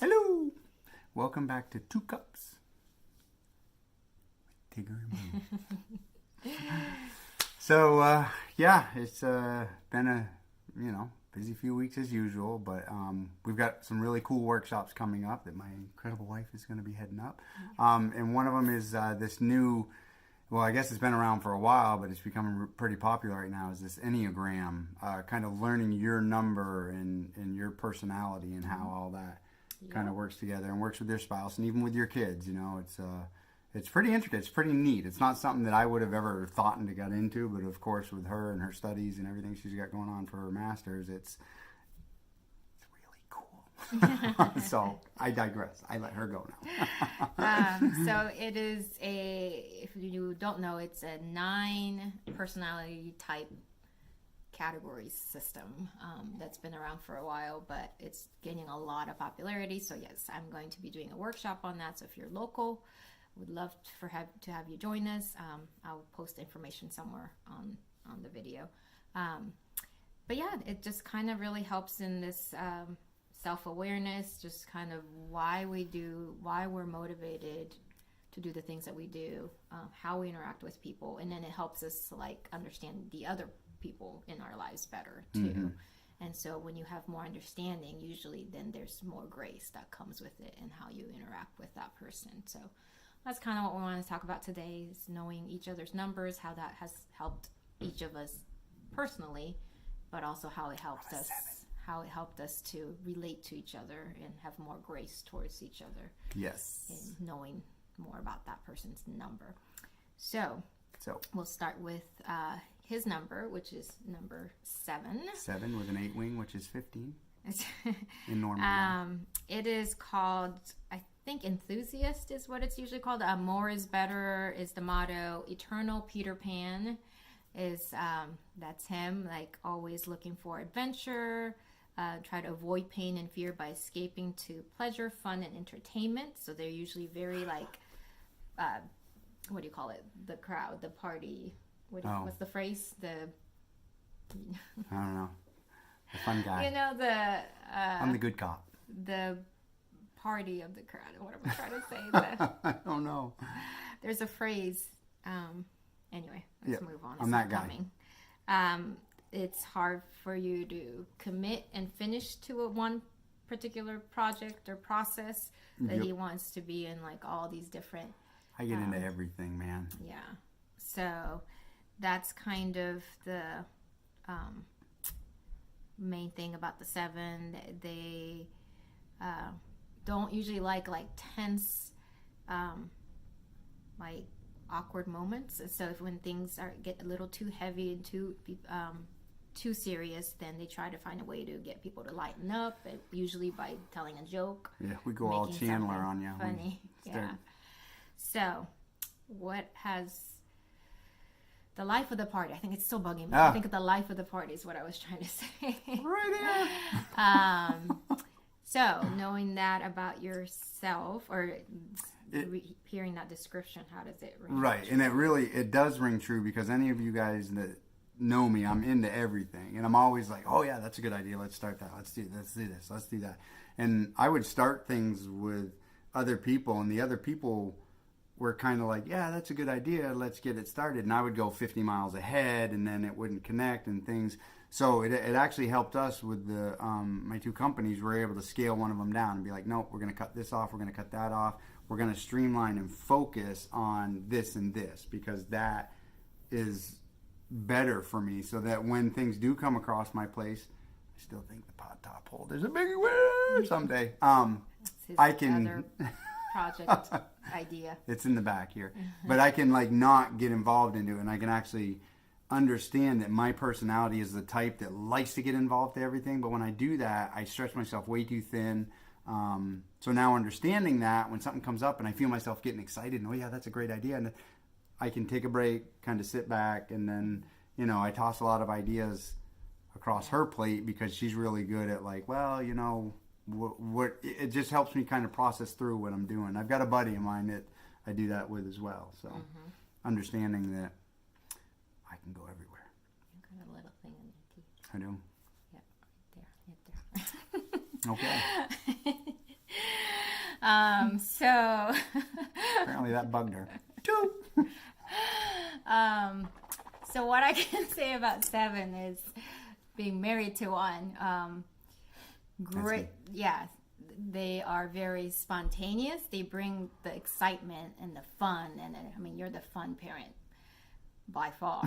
Hello! Welcome back to Two Cups with Tigger and Moon. So, it's been a, busy few weeks as usual, but we've got some really cool workshops coming up that my incredible wife is going to be heading up. And one of them is this new, well, I guess it's been around for a while, but it's becoming pretty popular right now, is this Enneagram, kind of learning your number and your personality and how all that kind of works together and works with your spouse and even with your kids. It's pretty intricate. It's pretty neat. It's not something that I would have ever thought and got into, but of course with her and her studies and everything she's got going on for her master's, it's really cool. So I digress. I let her go now. So it is if you don't know, it's a 9 personality type category system that's been around for a while, but it's gaining a lot of popularity. So yes, I'm going to be doing a workshop on that. So if you're local, would love to have you join us. I'll post information somewhere on the video. But yeah, it just kind of really helps in this self-awareness, just kind of why we're motivated to do the things that we do, how we interact with people, and then it helps us understand the other people in our lives better too. Mm-hmm. And so when you have more understanding, usually then there's more grace that comes with it and how you interact with that person. So that's kind of what we want to talk about today, is knowing each other's numbers, how that has helped each of us personally, but also how it helped us to relate to each other and have more grace towards each other. Yes. And knowing more about that person's number. So we'll start with his number, which is number 7. 7 with an 8 wing, which is 15 in normal. It is called, I think, enthusiast is what it's usually called. More is better is the motto. Eternal Peter Pan is that's him, always looking for adventure. Try to avoid pain and fear by escaping to pleasure, fun, and entertainment. So they're usually very what do you call it? The crowd, the party. What's the phrase? I don't know. The fun guy. I'm the good cop. The party of the crowd. What am I trying to say? I don't know. There's a phrase. Anyway, let's move on. I'm that guy. It's hard for you to commit and finish to one particular project or process that he wants to be in, all these different. I get into everything, man. Yeah. So that's kind of the main thing about the 7. They don't usually like tense, awkward moments. So when things get a little too heavy and too serious, then they try to find a way to get people to lighten up, usually by telling a joke. Yeah, we go all Chandler on you. Funny. Yeah. So, what has the life of the party? I think it's still bugging me. I think the life of the party is what I was trying to say. Right here. So, knowing that about yourself, or hearing that description, how does it ring? Right, and it does ring true, because any of you guys that know me, I'm into everything, and I'm always like, oh yeah, that's a good idea. Let's start that. Let's do this. Let's do that. And I would start things with other people, and the other people were kind of like, yeah, that's a good idea. Let's get it started. And I would go 50 miles ahead, and then it wouldn't connect and things. So it actually helped us with the my 2 companies. We were able to scale one of them down and be like, nope, we're going to cut this off. We're going to cut that off. We're going to streamline and focus on this and this, because that is better for me, so that when things do come across my place, I still think the pot top holder's a big winner someday. I can other project idea. It's in the back here, but I can not get involved into it, and I can actually understand that my personality is the type that likes to get involved in everything. But when I do that, I stretch myself way too thin. So now understanding that, when something comes up and I feel myself getting excited, and oh yeah, that's a great idea, and I can take a break, kind of sit back, and then I toss a lot of ideas across her plate, because she's really good at what it just helps me kind of process through what I'm doing. I've got a buddy of mine that I do that with as well. So understanding that I can go everywhere. You've got a little thing in your teeth. I do. Yep, right there. Okay. So Apparently that bugged her. 2. So what I can say about 7 is being married to one. Great, yeah. They are very spontaneous. They bring the excitement and the fun, and I mean, you're the fun parent by far.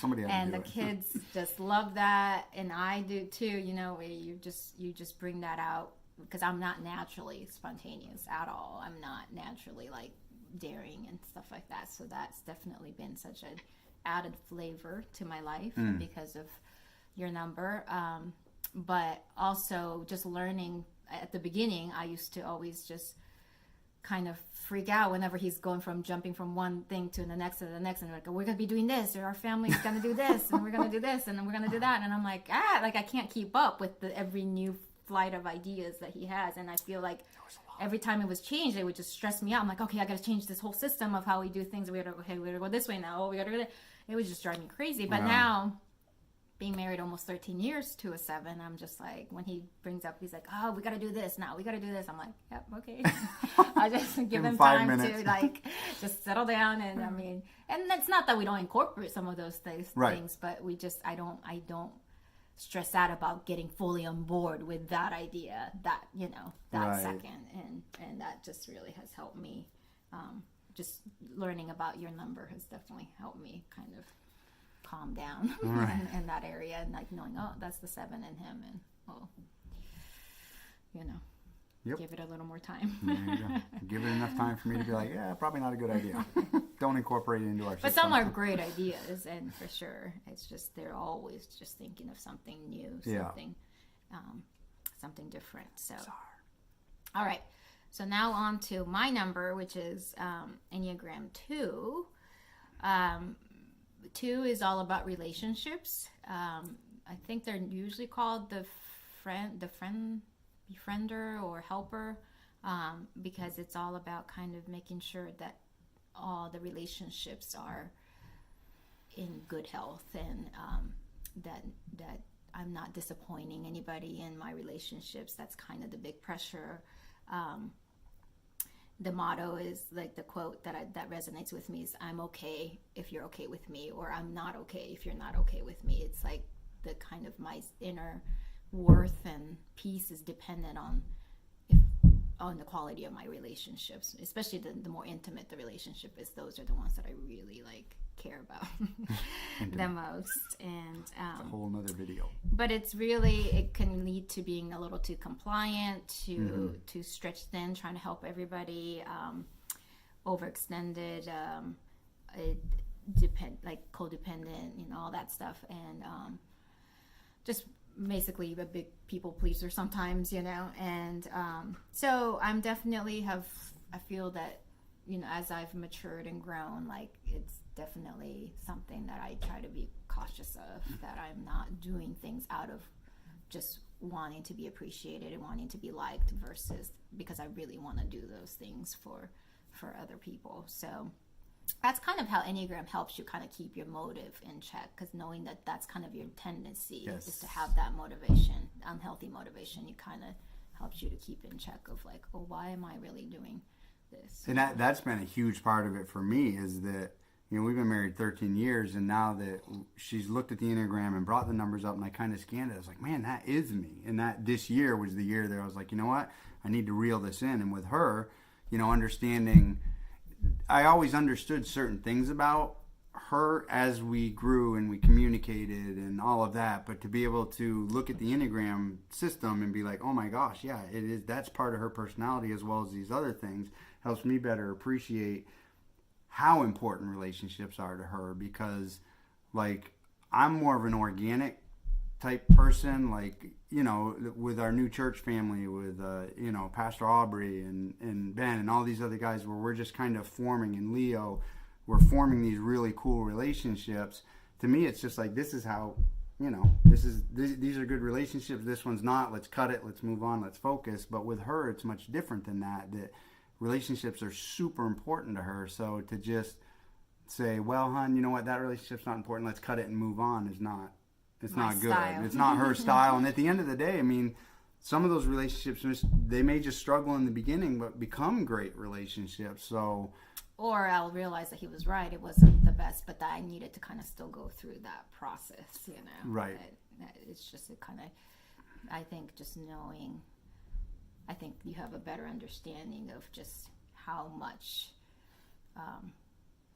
Somebody had to And do the it. kids just love that, and I do too. You know, where you just bring that out, because I'm not naturally spontaneous at all. I'm not naturally like daring and stuff like that. So that's definitely been such an added flavor to my life because of your number. But also just learning at the beginning, I used to always just kind of freak out whenever he's going from jumping from one thing to the next and the next, and like, we're gonna be doing this, or our family's gonna do this, and we're gonna do this, and then we're gonna do that, and I'm like, like I can't keep up with every new flight of ideas that he has, and I feel like every time it was changed, it would just stress me out. I'm like, okay, I gotta change this whole system of how we do things. We gotta go this way now. Oh, we gotta go that. It was just driving me crazy. But now, being married almost 13 years to a 7, I'm just like, when he brings up, he's like, oh, we got to do this now. We got to do this. I'm like, yep, okay. I just give him 5 time minutes. to like just settle down. And I mean, and it's not that we don't incorporate some of those things, but we just, I don't stress out about getting fully on board with that idea, that, that second. And that just really has helped me. Just learning about your number has definitely helped me kind of calm down in that area, and like knowing, oh, that's the 7 in him, and give it a little more time. There you go. Give it enough time for me to be like, yeah, probably not a good idea. Don't incorporate it into our system. But some are great ideas, and for sure, it's just they're always just thinking of something new, something different. So, all right. So now on to my number, which is Enneagram 2. 2 is all about relationships. I think they're usually called the befriender or helper, because it's all about kind of making sure that all the relationships are in good health, and that I'm not disappointing anybody in my relationships. That's kind of the big pressure. The motto is like the quote that resonates with me is, I'm okay if you're okay with me, or I'm not okay if you're not okay with me. It's like the kind of my inner worth and peace is dependent on the quality of my relationships, especially the more intimate the relationship is. Those are the ones that I really like care about the most. And a whole nother video. But it's really, it can lead to being a little too compliant, too stretched thin, trying to help everybody, overextended, like codependent, all that stuff, and just basically a big people pleaser sometimes, and so I'm definitely I feel that, as I've matured and grown, like it's definitely something that I try to be cautious of, that I'm not doing things out of just wanting to be appreciated and wanting to be liked, versus because I really want to do those things for other people. So that's kind of how Enneagram helps you kind of keep your motive in check, because knowing that that's kind of your tendency is to have that motivation, unhealthy motivation. It kind of helps you to keep in check of like, oh, why am I really doing this? And that's been a huge part of it for me, is that, we've been married 13 years, and now that she's looked at the Enneagram and brought the numbers up, and I kind of scanned it, I was like, man, that is me. And that this year was the year that I was like, you know what? I need to reel this in. And with her, understanding, I always understood certain things about her as we grew and we communicated and all of that, but to be able to look at the Enneagram system and be like, oh my gosh, yeah, it is, that's part of her personality as well as these other things, helps me better appreciate how important relationships are to her, because like I'm more of an organic type person, like, with our new church family, with, Pastor Aubrey and Ben and all these other guys, where we're just kind of forming, and Leo, we're forming these really cool relationships. To me, it's just like, this is how, these are good relationships. This one's not. Let's cut it. Let's move on. Let's focus. But with her, it's much different than that relationships are super important to her. So to just say, well, hon, you know what, that relationship's not important, let's cut it and move on, is not, it's not good. Style. It's not her style. And at the end of the day, I mean, some of those relationships, they may just struggle in the beginning, but become great relationships. So, or I'll realize that he was right. It wasn't the best, but that I needed to kind of still go through that process, you know. Right. That it's just a kind of, I think just knowing, I think you have a better understanding of just how much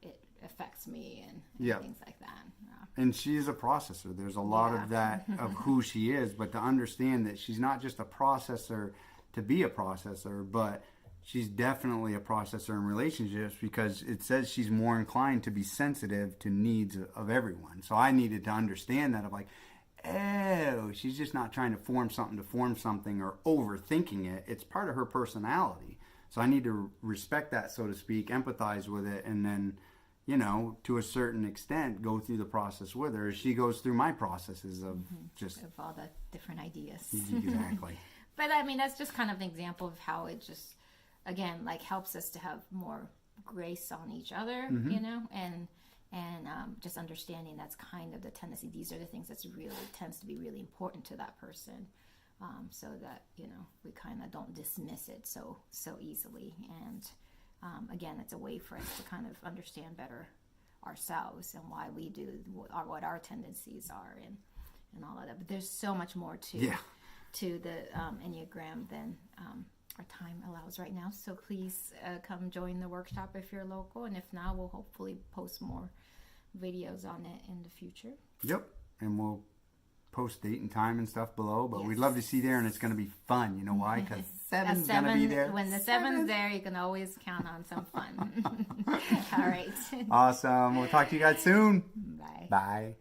it affects me and things like that. Yeah. And she's a processor. There's a lot of that, of who she is, but to understand that she's not just a processor to be a processor, but she's definitely a processor in relationships, because it says she's more inclined to be sensitive to needs of everyone. So I needed to understand that, of like, oh, she's just not trying to form something or overthinking it. It's part of her personality. So I need to respect that, so to speak, empathize with it, and then, you know, to a certain extent, go through the process with her. She goes through my processes of just... of all the different ideas. Exactly. But I mean, that's just kind of an example of how it just, again, like helps us to have more grace on each other, you know, and just understanding that's kind of the tendency. These are the things that's really tends to be really important to that person, so that, you know, we kind of don't dismiss it so easily. And again, it's a way for us to kind of understand better ourselves and why we do what our tendencies are and all of that. But there's so much more to the Enneagram than our time allows right now. So please come join the workshop if you're local, and if not, we'll hopefully post more videos on it in the future. Yep, and we'll post date and time and stuff below, but we'd love to see you there, and it's going to be fun. You know why? Because seven's going to be there. When the seven's there, you can always count on some fun. All right. Awesome. We'll talk to you guys soon. Bye. Bye.